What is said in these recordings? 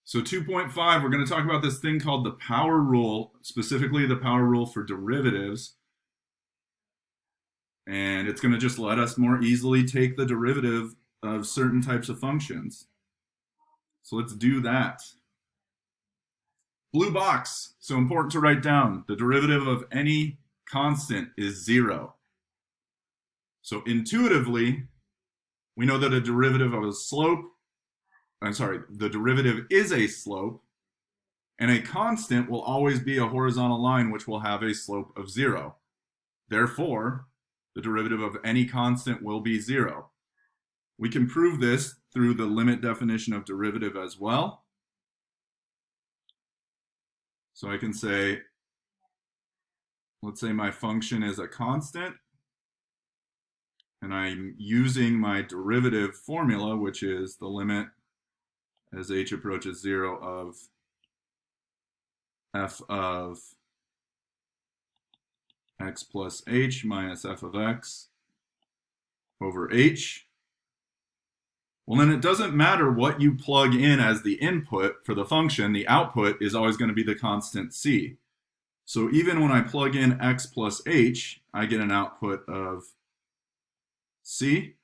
So 2.5, we're going to talk about this thing called the power rule, specifically the power rule for derivatives. And it's going to just let us more easily take the derivative of certain types of functions. So let's do that. Blue box, so important to write down. The derivative of any constant is 0. So intuitively, we know that a derivative of a slope, the derivative is a slope, and a constant will always be a horizontal line which will have a slope of 0. Therefore, the derivative of any constant will be 0. We can prove this through the limit definition of derivative as well. So I can say, let's say my function is a constant, and I'm using my derivative formula, which is the limit as h approaches 0 of f of x plus h minus f of x over h. Well, then it doesn't matter what you plug in as the input for the function, the output is always going to be the constant c. So even when I plug in x plus h, I get an output of c.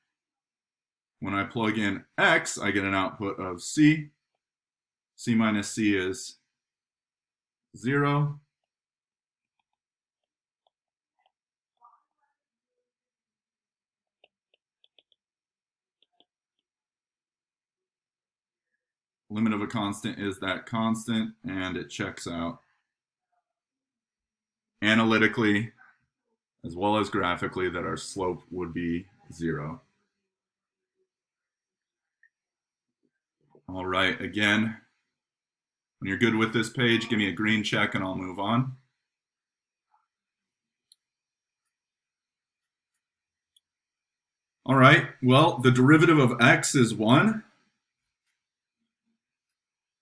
When I plug in x, I get an output of c. C minus c is 0. Limit of a constant is that constant, and it checks out analytically as well as graphically that our slope would be 0. All right, again, when you're good with this page, give me a green check and I'll move on. All right, well, the derivative of x is 1.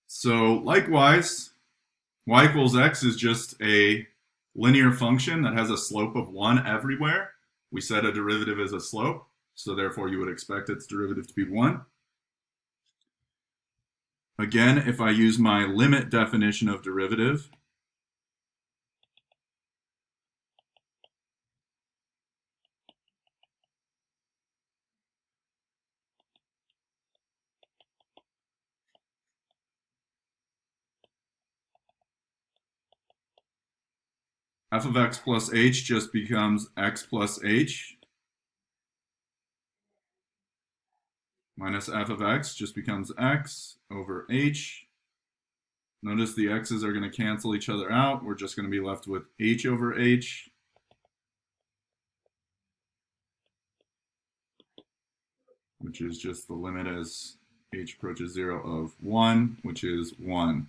So likewise, y equals x is just a linear function that has a slope of 1 everywhere. We said a derivative is a slope, so therefore you would expect its derivative to be 1. Again, if I use my limit definition of derivative, f of x plus h just becomes x plus h minus f of x just becomes x over h. Notice the x's are going to cancel each other out. We're just going to be left with h over h. Which is just the limit as h approaches 0 of 1, which is 1.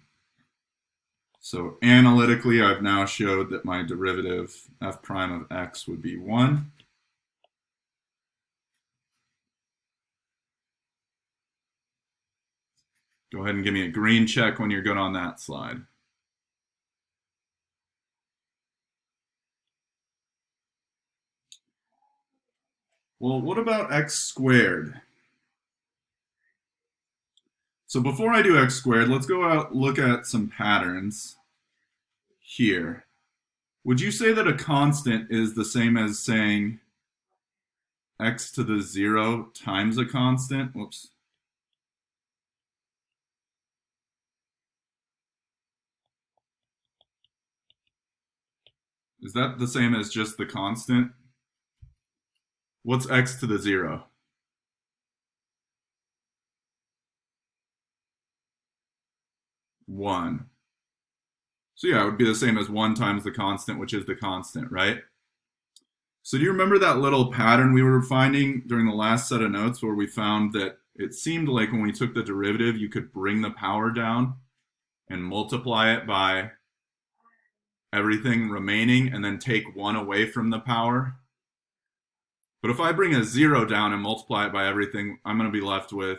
So analytically, I've now showed that my derivative f prime of x would be 1. Go ahead and give me a green check when you're good on that slide. Well, what about x squared? So before I do x squared, let's go out look at some patterns here. Would you say that a constant is the same as saying x to the 0 times a constant? Whoops. Is that the same as just the constant? What's x to the 0? 1. So yeah, it would be the same as 1 times the constant, which is the constant, right? So do you remember that little pattern we were finding during the last set of notes where we found that it seemed like when we took the derivative, you could bring the power down and multiply it by everything remaining and then take 1 away from the power? But if I bring a 0 down and multiply it by everything, I'm going to be left with,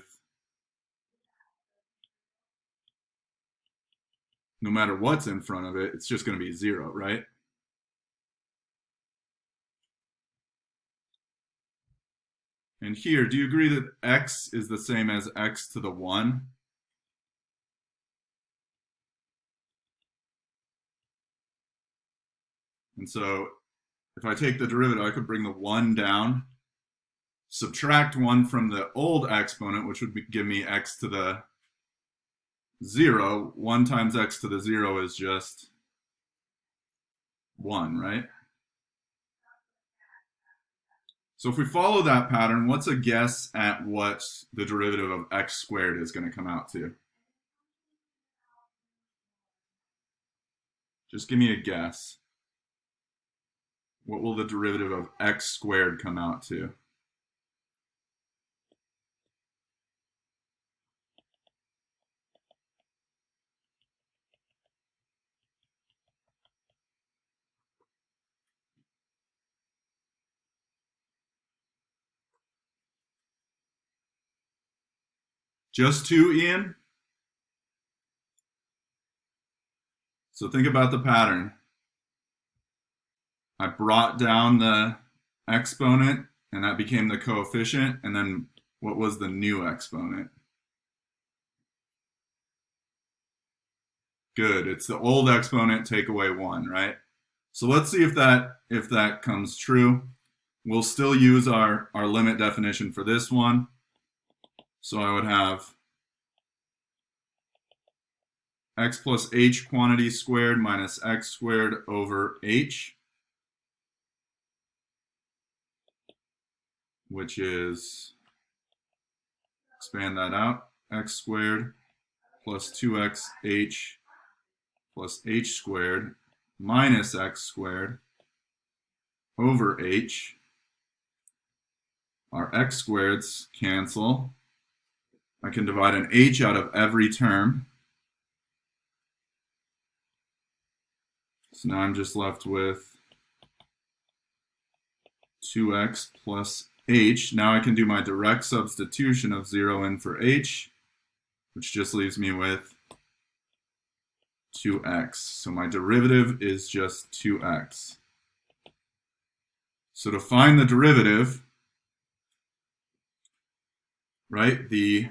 no matter what's in front of it, it's just going to be 0, right? And here, do you agree that x is the same as x to the 1? And so if I take the derivative, I could bring the 1 down, subtract 1 from the old exponent, which would give me x to the 0. 1 times x to the 0 is just 1, right? So if we follow that pattern, what's a guess at what the derivative of x squared is going to come out to? Just give me a guess. What will the derivative of x squared come out to? Just 2, Ian? So think about the pattern. I brought down the exponent, and that became the coefficient, and then what was the new exponent? Good, it's the old exponent, take away 1, right? So let's see if that comes true. We'll still use our limit definition for this one. So I would have x plus h quantity squared minus x squared over h, which is, expand that out, x squared plus 2xh plus h squared minus x squared over h. Our x squareds cancel. I can divide an h out of every term. So now I'm just left with 2x plus h. Now I can do my direct substitution of 0 in for h, which just leaves me with 2x. So my derivative is just 2x. So to find the derivative, right, the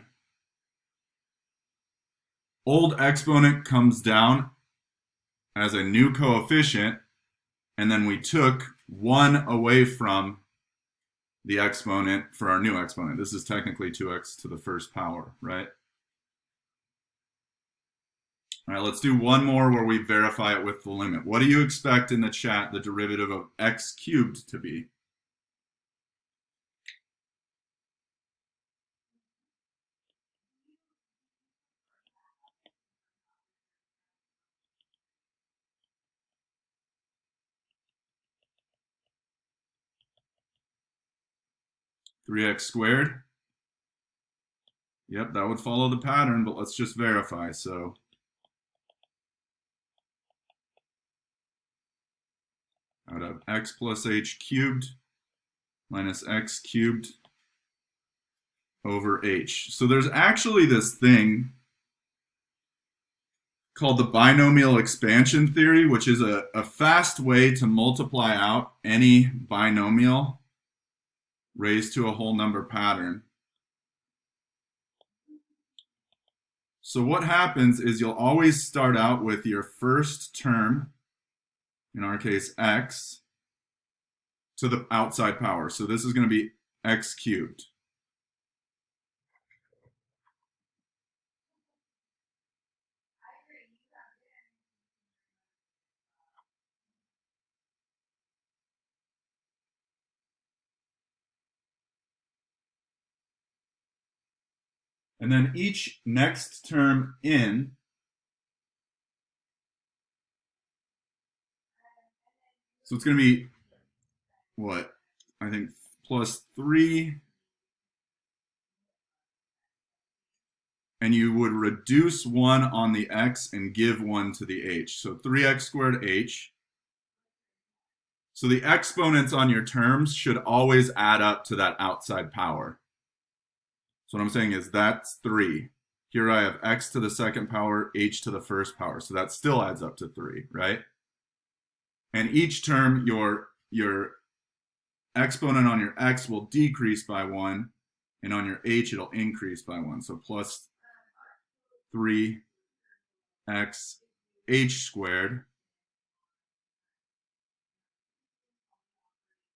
old exponent comes down as a new coefficient, and then we took 1 away from the exponent for our new exponent. This is technically 2x to the first power, right? All right, let's do one more where we verify it with the limit. What do you expect in the chat the derivative of x cubed to be? Three x squared? Yep, that would follow the pattern, but let's just verify. So I would have x plus h cubed minus x cubed over h. So there's actually this thing called the binomial expansion theory, which is a fast way to multiply out any binomial raised to a whole number pattern. So what happens is you'll always start out with your first term, in our case x, to the outside power. So this is going to be x cubed. And then each next term in so it's going to be, what, I think plus 3. And you would reduce 1 on the x and give 1 to the h. So 3x squared h. So the exponents on your terms should always add up to that outside power. So what I'm saying is that's 3. Here I have x to the second power, h to the first power. So that still adds up to 3, right? And each term, your exponent on your x will decrease by 1, and on your h, it'll increase by 1. So plus 3x h squared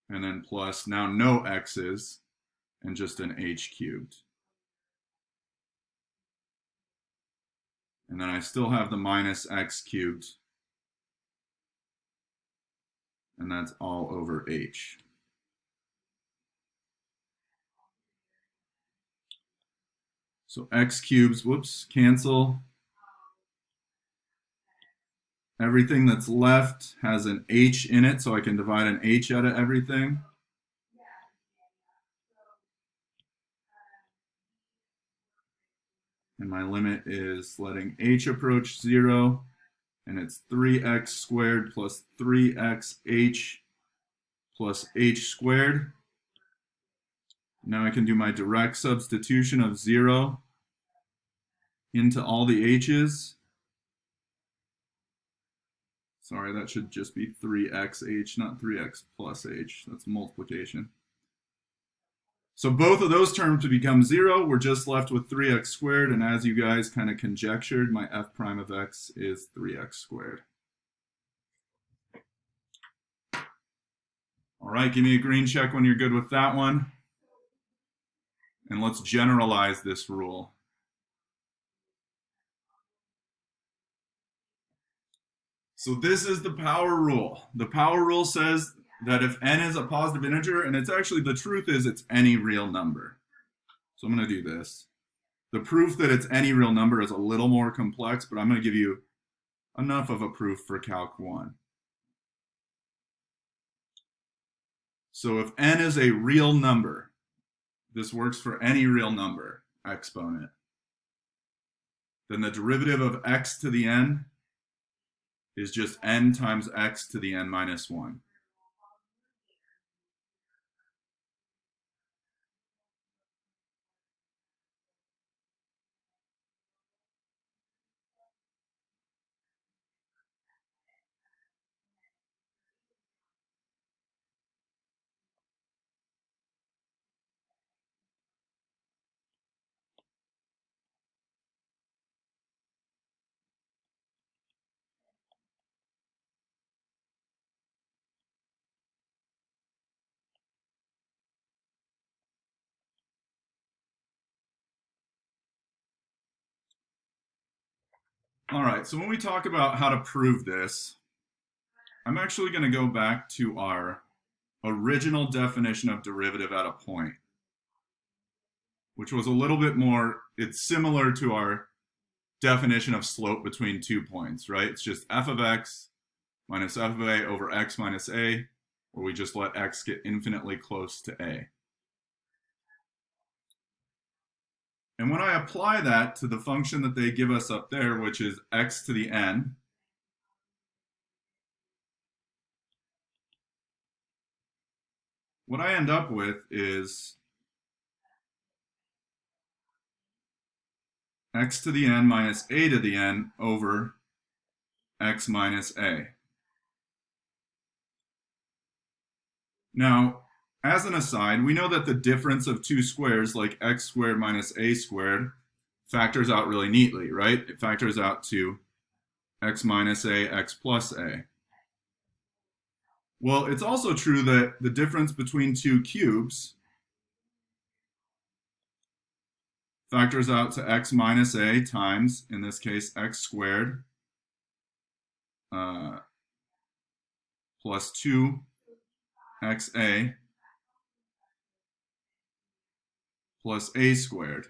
and then plus now no x's, and just an h cubed. And then I still have the minus x cubed, and that's all over h. So x cubes, whoops, cancel. Everything that's left has an h in it, so I can divide an h out of everything. And my limit is letting h approach 0, and it's 3x squared plus 3xh plus h squared. Now I can do my direct substitution of 0 into all the h's. Sorry, that should just be 3xh, not 3x plus h. That's multiplication. So both of those terms to become 0. We're just left with 3x squared, and as you guys kind of conjectured, my f prime of x is 3x squared. All right, give me a green check when you're good with that one. And let's generalize this rule. So this is the power rule. The power rule says that if n is a positive integer, and it's actually, the truth is it's any real number. So I'm going to do this. The proof that it's any real number is a little more complex, but I'm going to give you enough of a proof for Calc 1. So if n is a real number, this works for any real number exponent, then the derivative of x to the n is just n times x to the n minus 1. All right, so when we talk about how to prove this, I'm actually going to go back to our original definition of derivative at a point, which was a little bit more, it's similar to our definition of slope between 2 points, right? It's just f of x minus f of a over x minus a, where we just let x get infinitely close to a. And when I apply that to the function that they give us up there, which is x to the n, what I end up with is x to the n minus a to the n over x minus a. Now, as an aside, we know that the difference of two squares, like x squared minus a squared, factors out really neatly, right? It factors out to x minus a, x plus a. Well, it's also true that the difference between two cubes factors out to x minus a times, in this case, x squared plus 2xa plus a squared.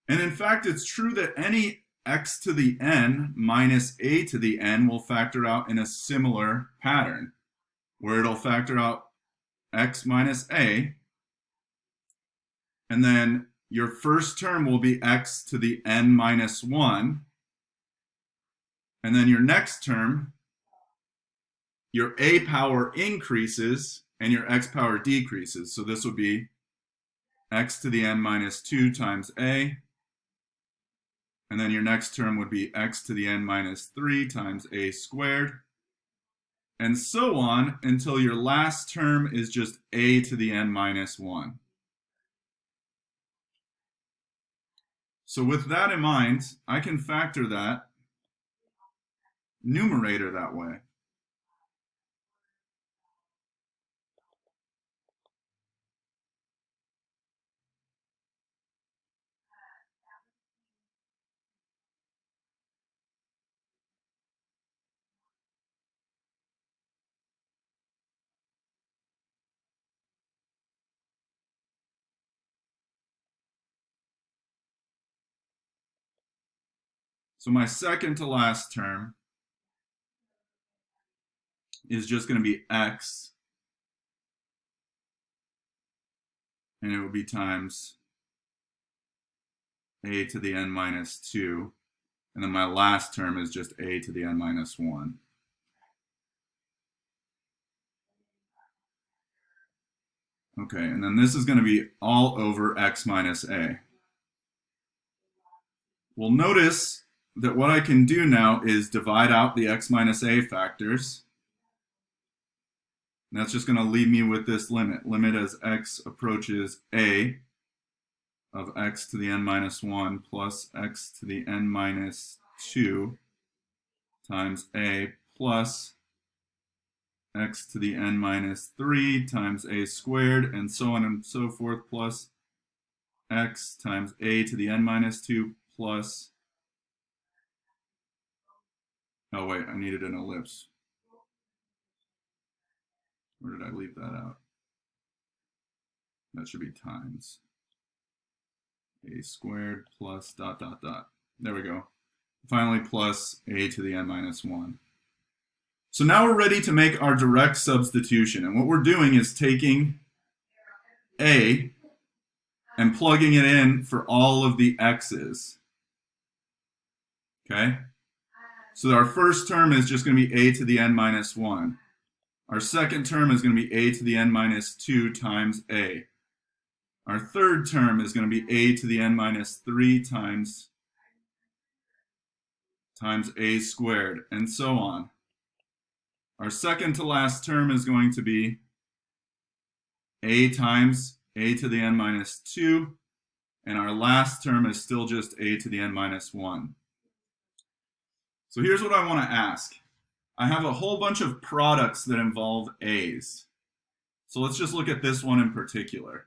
And in fact, it's true that any x to the n minus a to the n will factor out in a similar pattern, where it'll factor out x minus a, and then your first term will be x to the n minus 1, and then your next term, your a power increases and your x power decreases. So this would be x to the n minus 2 times a, and then your next term would be x to the n minus 3 times a squared, and so on until your last term is just a to the n minus 1. So with that in mind, I can factor that numerator that way. So my second to last term is just going to be x, and it will be times a to the n minus 2, and then my last term is just a to the n minus 1. Okay, and then this is going to be all over x minus a. Well, notice that what I can do now is divide out the x minus a factors. And that's just going to leave me with this limit. Limit as x approaches a of x to the n minus 1 plus x to the n minus 2 times a plus x to the n minus 3 times a squared, and so on and so forth, plus x times a to the n minus 2 plus, oh wait, I needed an ellipse. Where did I leave that out? That should be times a squared plus dot dot dot. There we go. Finally, plus a to the n minus 1. So now we're ready to make our direct substitution. And what we're doing is taking a and plugging it in for all of the x's. Okay? So our first term is just going to be a to the n minus 1. Our second term is going to be a to the n minus 2 times a. Our third term is going to be a to the n minus 3 times a squared, and so on. Our second to last term is going to be a times a to the n minus 2, and our last term is still just a to the n minus 1. So here's what I want to ask. I have a whole bunch of products that involve a's. So let's just look at this one in particular.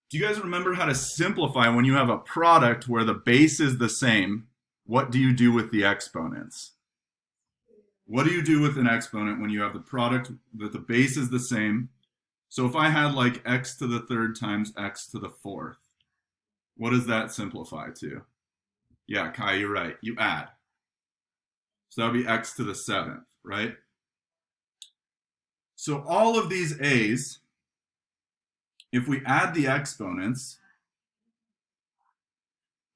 Do you guys remember how to simplify when you have a product where the base is the same? What do you do with the exponents? What do you do with an exponent when you have the product that the base is the same? So if I had like x to the third times x to the fourth, what does that simplify to? Yeah, Kai, you're right. You add. So that would be x to the seventh, right? So all of these a's, if we add the exponents,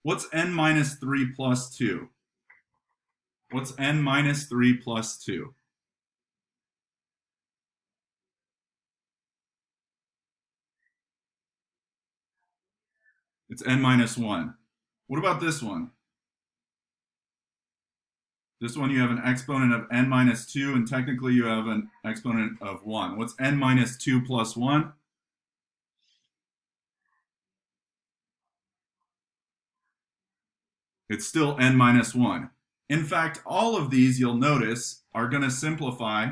what's n minus 3 plus 2? What's n minus 3 plus 2? It's n minus 1. What about this one? This one you have an exponent of n minus 2, and technically you have an exponent of 1. What's n minus 2 plus 1? It's still n minus 1. In fact, all of these, you'll notice, are going to simplify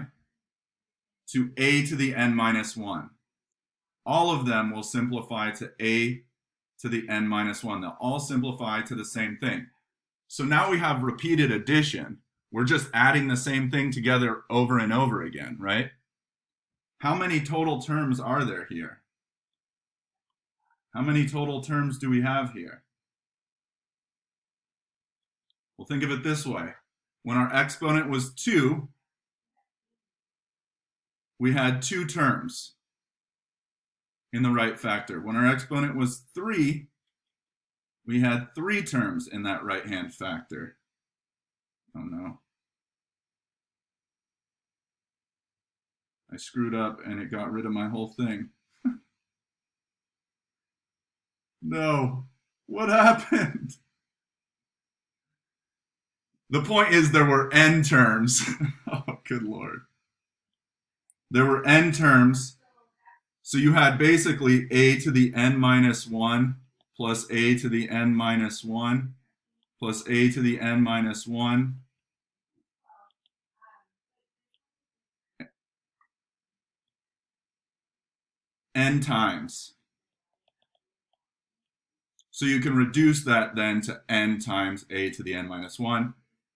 to a to the n minus 1. All of them will simplify to a to the n minus 1. They'll all simplify to the same thing. So now we have repeated addition. We're just adding the same thing together over and over again, right? How many total terms are there here? How many total terms do we have here? Well, think of it this way. When our exponent was 2, we had 2 terms in the right factor. When our exponent was 3, we had 3 terms in that right-hand factor. Oh no. I screwed up and it got rid of my whole thing. No. What happened? The point is there were n terms. Oh, good Lord. There were n terms. So you had basically a to the n minus 1 plus a to the n minus 1 plus a to the n minus 1 n times. So you can reduce that then to n times a to the n minus 1,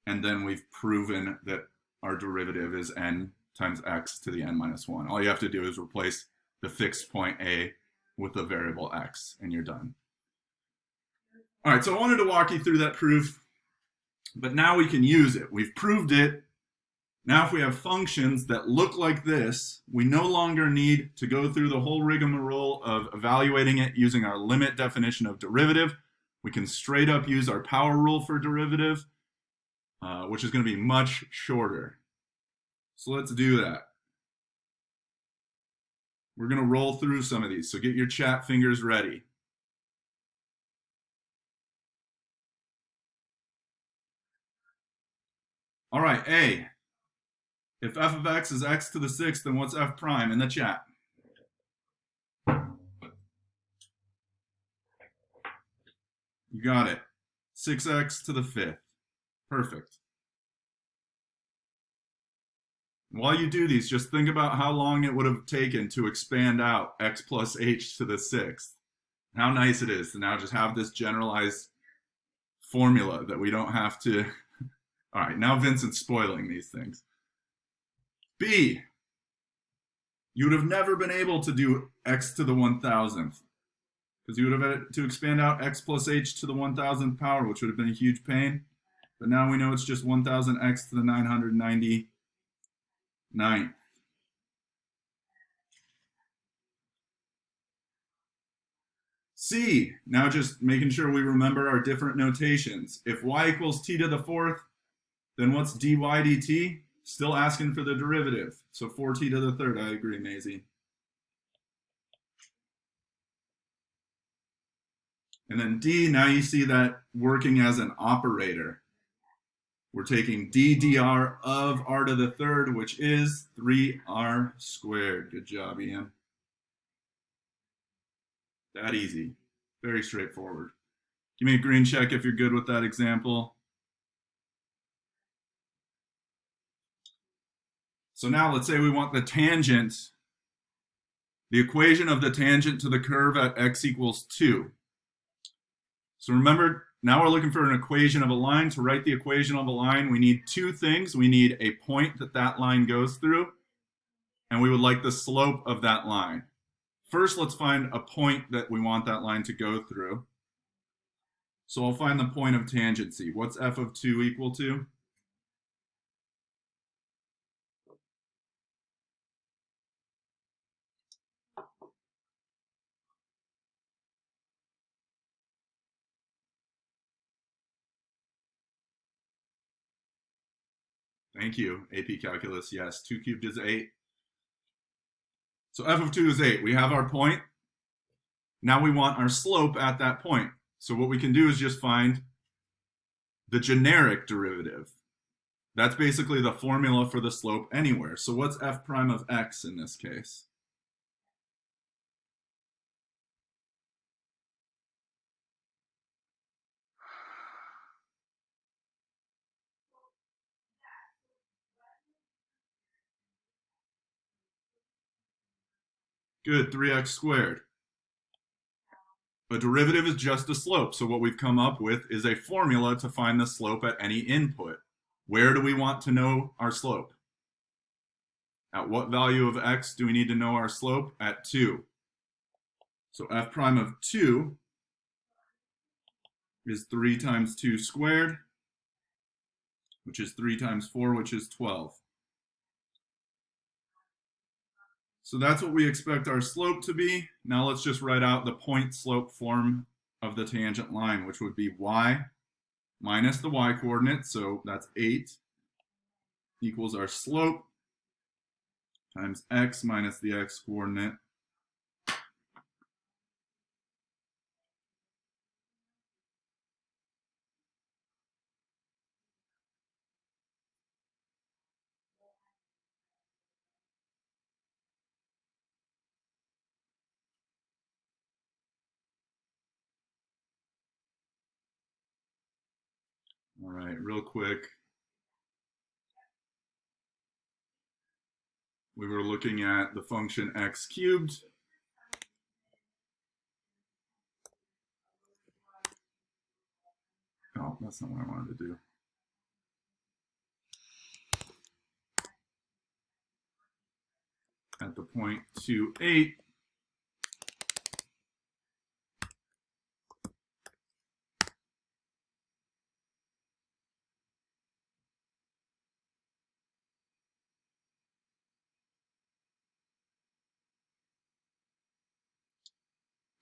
and then we've proven that our derivative is n times x to the n minus 1. All you have to do is replace the fixed point a with the variable x, and you're done. All right, so I wanted to walk you through that proof. But now we can use it. We've proved it. Now if we have functions that look like this, we no longer need to go through the whole rigmarole of evaluating it using our limit definition of derivative. We can straight up use our power rule for derivative, which is going to be much shorter. So let's do that. We're going to roll through some of these, so get your chat fingers ready. All right, A. If f of x is x to the sixth, then what's f prime in the chat? You got it. 6x to the fifth. Perfect. While you do these, just think about how long it would have taken to expand out x plus h to the sixth. How nice it is to now just have this generalized formula that we don't have to. All right, now Vincent's spoiling these things. B, you would have never been able to do x to the 1000th because you would have had to expand out x plus h to the 1000th power, which would have been a huge pain. But now we know it's just 1000x to the 999th. C, now just making sure we remember our different notations. If y equals t to the fourth, then what's dy dt? Still asking for the derivative. So 4t to the third, I agree, Maisie. And then D, now you see that working as an operator. We're taking d dr of r to the third, which is 3r squared. Good job, Ian. That easy. Very straightforward. Give me a green check if you're good with that example. So now let's say we want the tangent, the equation of the tangent to the curve at x equals 2. So remember, now we're looking for an equation of a line. To write the equation of a line, we need two things. We need a point that that line goes through, and we would like the slope of that line. First, let's find a point that we want that line to go through. So I'll find the point of tangency. What's f of 2 equal to? Thank you, AP Calculus. Yes, 2 cubed is 8. So f of 2 is 8. We have our point. Now we want our slope at that point. So what we can do is just find the generic derivative. That's basically the formula for the slope anywhere. So what's f prime of x in this case? Good, 3x squared. A derivative is just a slope, so what we've come up with is a formula to find the slope at any input. Where do we want to know our slope? At what value of x do we need to know our slope? At 2. So f prime of 2 is 3 times 2 squared, which is 3 times 4, which is 12. So that's what we expect our slope to be. Now let's just write out the point slope form of the tangent line, which would be y minus the y coordinate, so that's 8, equals our slope times x minus the x coordinate. All right, real quick. We were looking at the function x cubed. Oh, that's not what I wanted to do. At the point 2, 8.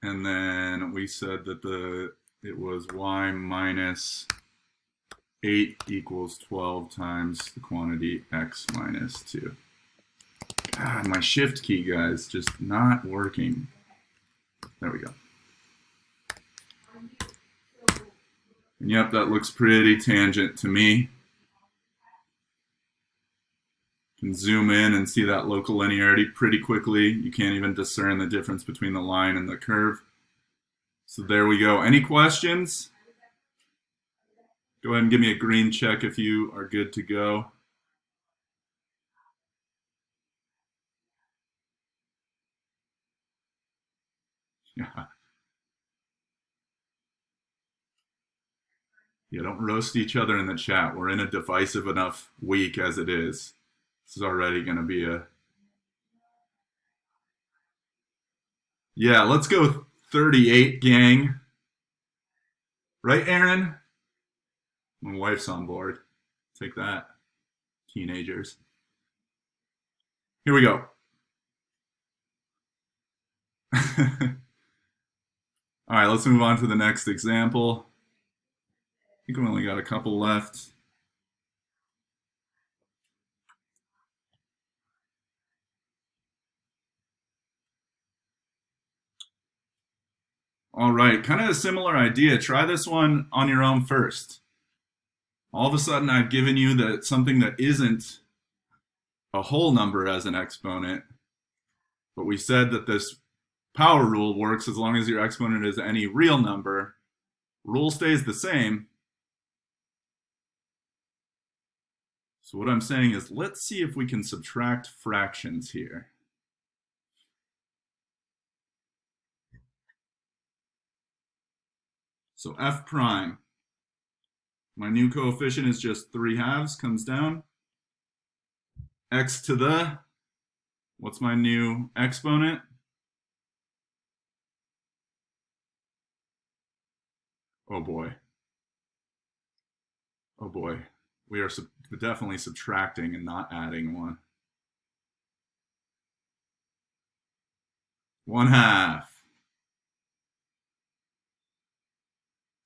And then we said that it was y minus 8 equals 12 times the quantity x minus 2. God, my shift key, guys, just not working. There we go. And yep, that looks pretty tangent to me. You can zoom in and see that local linearity pretty quickly. You can't even discern the difference between the line and the curve. So there we go. Any questions? Go ahead and give me a green check if you are good to go. Yeah. Yeah, don't roast each other in the chat. We're in a divisive enough week as it is. This is already going to be a... Yeah, let's go 38, gang. Right, Aaron? My wife's on board. Take that, teenagers. Here we go. All right, let's move on to the next example. I think we only got a couple left. All right, kind of a similar idea. Try this one on your own first. All of a sudden, I've given you that something that isn't a whole number as an exponent, but we said that this power rule works as long as your exponent is any real number. Rule stays the same. So what I'm saying is, let's see if we can subtract fractions here. So f prime, my new coefficient is just 3/2, comes down. X to the, what's my new exponent? Oh boy. Oh boy. We are definitely subtracting and not adding one. 1/2.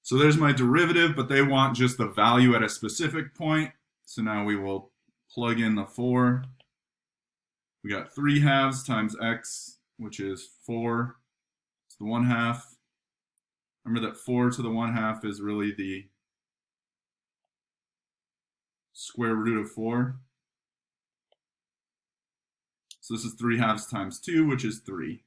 So there's my derivative, but they want just the value at a specific point. So now we will plug in the 4. We got 3/2 times x, which is 4. It's the 1/2. Remember that 4 to the 1/2 is really the square root of 4. So this is 3/2 times 2, which is 3.